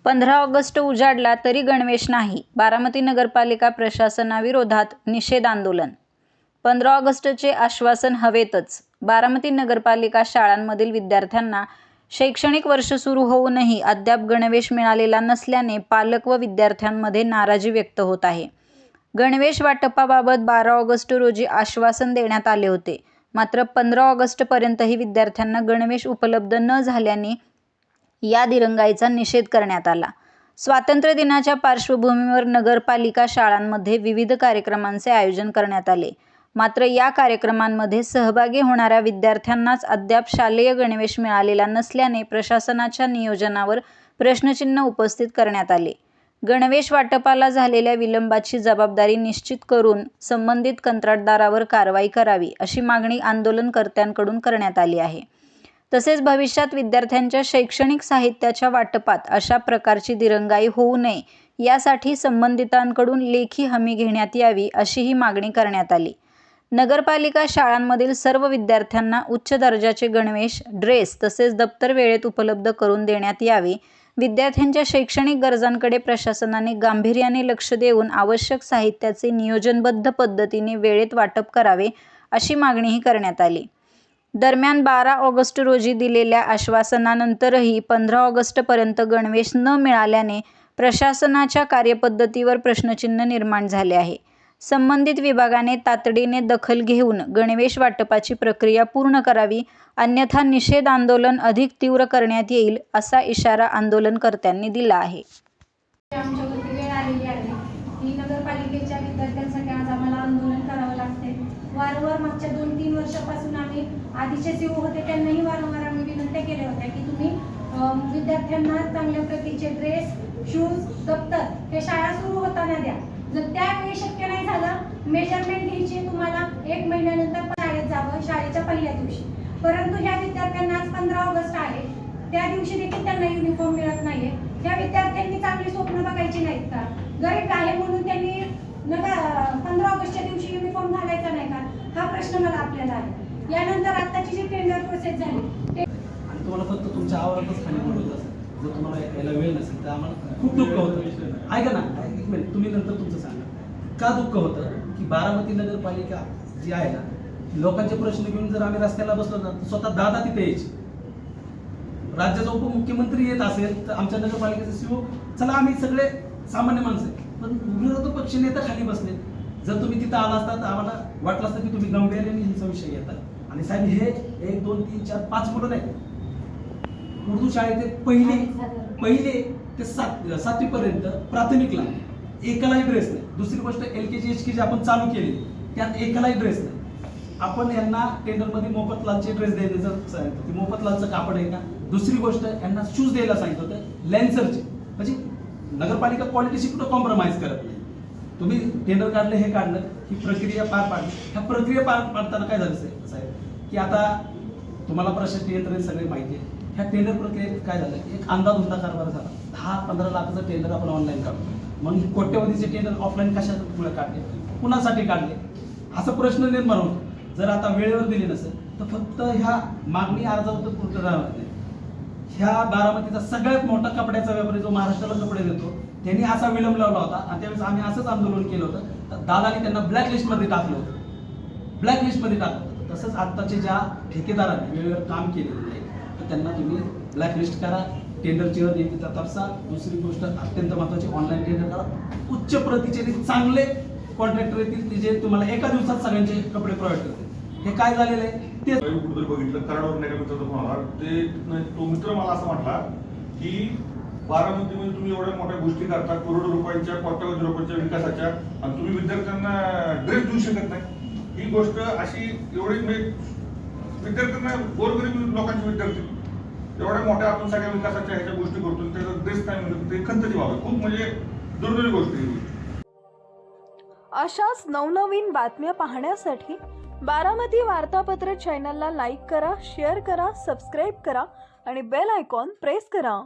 15 August उजाडला तरी गणवेश नाही, बारामती नगरपालिका प्रशासनाविरोधात निषेध आंदोलन. 15 ऑगस्टचे आश्वासन हवेतच. बारामती नगरपालिका शाळांमधील विद्यार्थ्यांना शैक्षणिक वर्ष सुरू होऊनही अद्याप गणवेश मिळालेला नसल्याने पालक व विद्यार्थ्यांमध्ये नाराजी व्यक्त होत आहे. गणवेश वाटपाबाबत 12 ऑगस्ट रोजी आश्वासन देण्यात आले होते. मात्र 15 ऑगस्टपर्यंतही विद्यार्थ्यांना गणवेश उपलब्ध न झाल्याने या दिरंगाईचा निषेध करण्यात आला. स्वातंत्र्य दिनाच्या पार्श्वभूमीवर नगरपालिका शाळांमध्ये विविध कार्यक्रमांचे आयोजन करण्यात आले. मात्र या कार्यक्रमांमध्ये सहभागी होणाऱ्या विद्यार्थ्यांनाच अद्याप शालेय गणवेश मिळालेला नसल्याने प्रशासनाच्या नियोजनावर प्रश्नचिन्ह उपस्थित करण्यात आले. गणवेश वाटपाला झालेल्या विलंबाची जबाबदारी निश्चित करून संबंधित कंत्राटदारावर कारवाई करावी, अशी मागणी आंदोलनकर्त्यांकडून करण्यात आली आहे. तसेच भविष्यात विद्यार्थ्यांच्या शैक्षणिक साहित्याच्या वाटपात अशा प्रकारची दिरंगाई होऊ नये यासाठी संबंधितांकडून लेखी हमी घेण्यात यावी, अशीही मागणी करण्यात आली. नगरपालिका शाळांमधील सर्व विद्यार्थ्यांना उच्च दर्जाचे गणवेश, ड्रेस तसेच दप्तर वेळेत उपलब्ध करून देण्यात यावे. विद्यार्थ्यांच्या शैक्षणिक गरजांकडे प्रशासनाने गांभीर्याने लक्ष देऊन आवश्यक साहित्याचे नियोजनबद्ध पद्धतीने वेळेत वाटप करावे, अशी मागणीही करण्यात आली. दरम्यान 12 ऑगस्ट रोजी दिलेल्या आश्वासनानंतरही 15 ऑगस्टपर्यंत गणवेश न मिळाल्याने प्रशासनाच्या कार्यपद्धतीवर प्रश्नचिन्ह निर्माण झाले आहे. संबंधित विभागाने तातडीने दखल घेऊन गणवेश वाटपाची प्रक्रिया पूर्ण करावी, अन्यथा निषेध आंदोलन अधिक तीव्र करण्यात येईल, असा इशारा आंदोलनकर्त्यांनी दिला आहे. आमच्यावरती वेळ आलेली आहे की नगरपालिकेच्या विद्यार्थ्यांसाठी आज आम्हाला आंदोलन करावं लागते. वारंवार मागच्या 2-3 वर्षापासून आम्ही आधीचे सीओ होते त्यांनाही वारंवार आम्ही विनंत्या केल्या होत्या की तुम्ही विद्यार्थ्यांना चांगल्या प्रतीचे ड्रेस, शूज, दप्तर हे शाळा सुरू होताना द्या. जर त्यावेळी शक्य नाही झालं, मेजरमेंट घ्यायची तुम्हाला 1 महिन्यानंतर शाळेत जावं, शाळेच्या पहिल्या दिवशी. परंतु ह्या विद्यार्थ्यांना आज 15 ऑगस्ट आहे, त्या दिवशी देखील त्यांना युनिफॉर्म मिळत नाहीये. त्या विद्यार्थ्यांनी चांगली स्वप्न बघायची नाहीत का? गरीब आहे म्हणून त्यांनी 15 ऑगस्टच्या दिवशी युनिफॉर्म घालायचा नाही का? हा प्रश्न मला आपल्याला आहे. यानंतर आताची जी टेंडर प्रोसेस झाली आणि तुम्हाला फक्त तुमच्या आवरातच खाली बोलवत असेल, जर तुम्हाला यायला वेळ नसेल तर आम्हाला खूप दुःख होतं. ऐका ना, एक मिनिट, तुम्ही नंतर तुमचं सांगा. का दुःख होतं की बारामती नगरपालिका जी आहे ना, लोकांचे प्रश्न घेऊन जर आम्ही रस्त्याला बसलो ना, तर स्वतः दादा तिथे यायचे. राज्याचा उपमुख्यमंत्री येत असेल तर आमच्या नगरपालिकेचे सीओ, चला आम्ही सगळे सामान्य माणसं आहे, पण विरोधी पक्ष नेता खाली बसले. जर तुम्ही तिथं आला असता तर आम्हाला वाटलं असतं की तुम्ही गंभीर्याने हिचा विषय घेता. आणि साहेब, हे 1, 2, 3, 4, 5 मुलं नाही, उर्दू शाळेत पहिले ते 7वी पर्यंत प्राथमिकला एकालाही ड्रेस नाही. दुसरी गोष्ट, LKG HKG आपण चालू केली, त्यात एकालाही ड्रेस नाही. आपण यांना टेंडरमध्ये मोफतलालचे ड्रेस द्यायचं सांगितलं, की मोफतलालचं कापड आहे का. दुसरी गोष्ट, यांना शूज द्यायला सांगितलं होतं लॅन्सरचे. म्हणजे नगरपालिका क्वालिटीशी कुठं कॉम्प्रोमाइज करत नाही. तुम्ही टेंडर काढलं, हे काढलं, ही प्रक्रिया पार पाडली. ह्या प्रक्रिया पार पाडताना काय झालं साहेब, की आता तुम्हाला प्रशासकीय यंत्रणेत सगळे माहिती आहे. ह्या टेंडर प्रक्रियेत काय झालं, एक अंदाधुंदा कारभार झाला. 10-15 लाखाचं टेंडर आपण ऑनलाईन काढतो. मग कोट्यवधीचे टेंडर ऑफलाईन कशामुळे काढले, कुणासाठी काढले, असा प्रश्न निर्माण होतो. जर आता वेळेवर दिली नसेल तर फक्त ह्या मागणी अर्जावर पूर्ण राहणार नाही. ह्या बारामतीचा सगळ्यात मोठा कपड्याचा व्यापारी जो महाराष्ट्राला कपडे देतो, त्यांनी असा विलंब लावला होता आणि त्यावेळेस आम्ही असंच आंदोलन केलं होतं. तर दादाने त्यांना ब्लॅकलिस्टमध्ये टाकलं होतं, ब्लॅकलिस्टमध्ये टाकलं होतं. तसंच आत्ताचे ज्या ठेकेदारांनी वेळेवर काम केलेलं नाही तर त्यांना तुम्ही ब्लॅकलिस्ट करा, टेंडरची अट तपासा. दुसरी गोष्ट अत्यंत महत्त्वाची, ऑनलाईन टेंडर करा. उच्च प्रतीचे चांगले कॉन्ट्रॅक्टर येतील जे तुम्हाला एका दिवसात सगळ्यांचे कपडे प्रोव्हाइड करतील. हे काय झालेलं आहे ते कुठेतरी बघितलं, कराडवर एका मित्राचा फोन आला. तो मित्र मला असं म्हटला की बारामतीमध्ये तुम्ही एवढ्या मोठ्या गोष्टी करता, करोडो रुपयांच्या, कोट्यवधी रुपयांच्या विकासाच्या, आणि तुम्ही विद्यार्थ्यांना ड्रेस देऊ शकत नाही. ही गोष्ट अशी एवढी विद्यार्थ्यांना, गोरगरीब लोकांचे विद्यार्थी एवढ्या मोठ्या आपण सगळ्या विकासाच्या ह्याच्या गोष्टी करतो, त्याचा ड्रेस नाही मिळत, ते खंतची बाब आहे. खूप म्हणजे दुर्दैवी गोष्ट आहे. अशाच नवनवीन बातम्या पाहण्यासाठी बारामती वार्तापत्र चॅनलला लाईक करा, शेअर करा, सबस्क्राईब करा आणि बेल आयकॉन प्रेस करा.